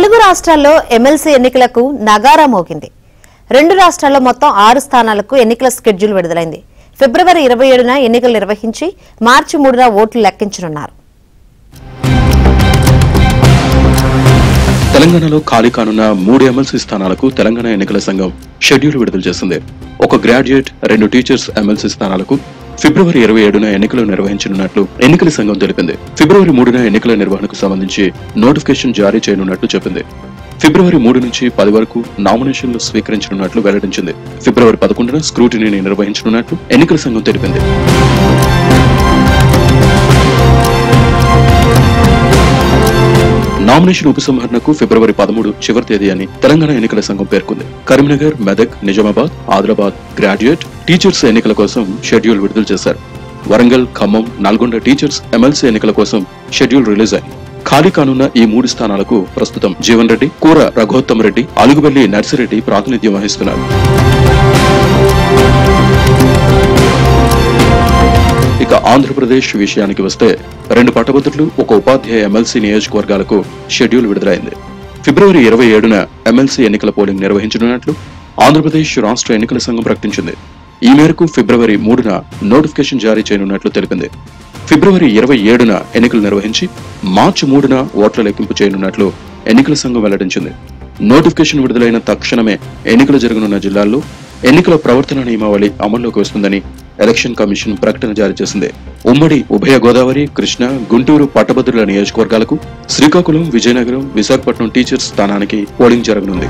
తెలుగు రాష్ట్రాల్లో ఎమ్మెల్సీ ఎన్నికలకు నగారా మోగింది. 2 రాష్ట్రాల్లో మొత్తం 6 స్థానాలకు ఎన్నికల షెడ్యూల్ విడుదలైంది. ఫిబ్రవరి 27న ఎన్నికలు నిర్వహించి మార్చి 3న ఓట్లు లెక్కించనున్నారు. తెలంగాణలో ఖాళీ కానున్న 3 ఎమ్మెల్సీ స్థానాలకు తెలంగాణ ఎన్నికల సంఘం షెడ్యూల్ విడుదల చేసింది. ఒక గ్రాడ్యుయేట్, 2 టీచర్స్ ఎమ్మెల్సీ స్థానాలకు ఫిబ్రవరి 27న ఎన్నికలు నిర్వహించనున్నట్లు ఎన్నికల సంఘం తెలిపింది. ఫిబ్రవరి 3న ఎన్నికల నిర్వహణకు సంబంధించి నోటిఫికేషన్ జారీ చేయనున్నట్లు చెప్పింది. ఫిబ్రవరి 3 నుంచి 10 వరకు నామినేషన్లు స్వీకరించనున్నట్లు వెల్లడించింది. ఫిబ్రవరి 11న స్క్రూటినీని నిర్వహించనున్నట్లు ఎన్నికల సంఘం తెలిపింది. నామినేషన్ ఉపసంహరణకు ఫిబ్రవరి 13 చివరి తేదీ అని తెలంగాణ ఎన్నికల సంఘం పేర్కొంది. కరీంనగర్, మెదక్, నిజామాబాద్, ఆదిలాబాద్ గ్రాడ్యుయేట్, టీచర్స్ ఎన్నికల కోసం షెడ్యూల్ విడుదల చేశారు. వరంగల్, ఖమ్మం, నల్గొండ టీచర్స్ ఎమ్మెల్సీ ఎన్నికల కోసం షెడ్యూల్ రిలీజ్ అయింది. ఖాళీ కానున్న ఈ 3 స్థానాలకు ప్రస్తుతం జీవన్ రెడ్డి, కూర రఘోత్తమ్ రెడ్డి, అలుగుబెల్లి నర్సిరెడ్డి ప్రాతినిధ్యం వహిస్తున్నారు. ఇక ఆంధ్రప్రదేశ్ విషయానికి వస్తే 2 పట్టభద్రులు, 1 ఉపాధ్యాయ ఎమ్మెల్సీ నియోజకవర్గాలకు షెడ్యూల్ విడుదలైంది. ఫిబ్రవరి 27న ఎమ్మెల్సీ ఎన్నికల పోలింగ్ నిర్వహించనున్నట్లు ఆంధ్రప్రదేశ్ రాష్ట్ర ఎన్నికల సంఘం ప్రకటించింది. ఈ మేరకు ఫిబ్రవరి 3న నోటిఫికేషన్ జారీ చేయనున్నట్లు తెలిపింది. ఫిబ్రవరి 27న ఎన్నికలు నిర్వహించి మార్చి 3న ఓట్ల లెక్కింపు చేయనున్నట్లు ఎన్నికల సంఘం వెల్లడించింది. నోటిఫికేషన్ విడుదలైన తక్షణమే ఎన్నికలు జరగనున్న జిల్లాల్లో ఎన్నికల ప్రవర్తన నియమావళి అమల్లోకి వస్తుందని ఎలక్షన్ కమిషన్ ప్రకటన జారీ చేసింది. ఉమ్మడి ఉభయ గోదావరి, కృష్ణా, గుంటూరు పట్టభద్రుల నియోజకవర్గాలకు శ్రీకాకుళం, విజయనగరం, విశాఖపట్నం టీచర్స్ స్థానానికి పోలింగ్ జరగనుంది.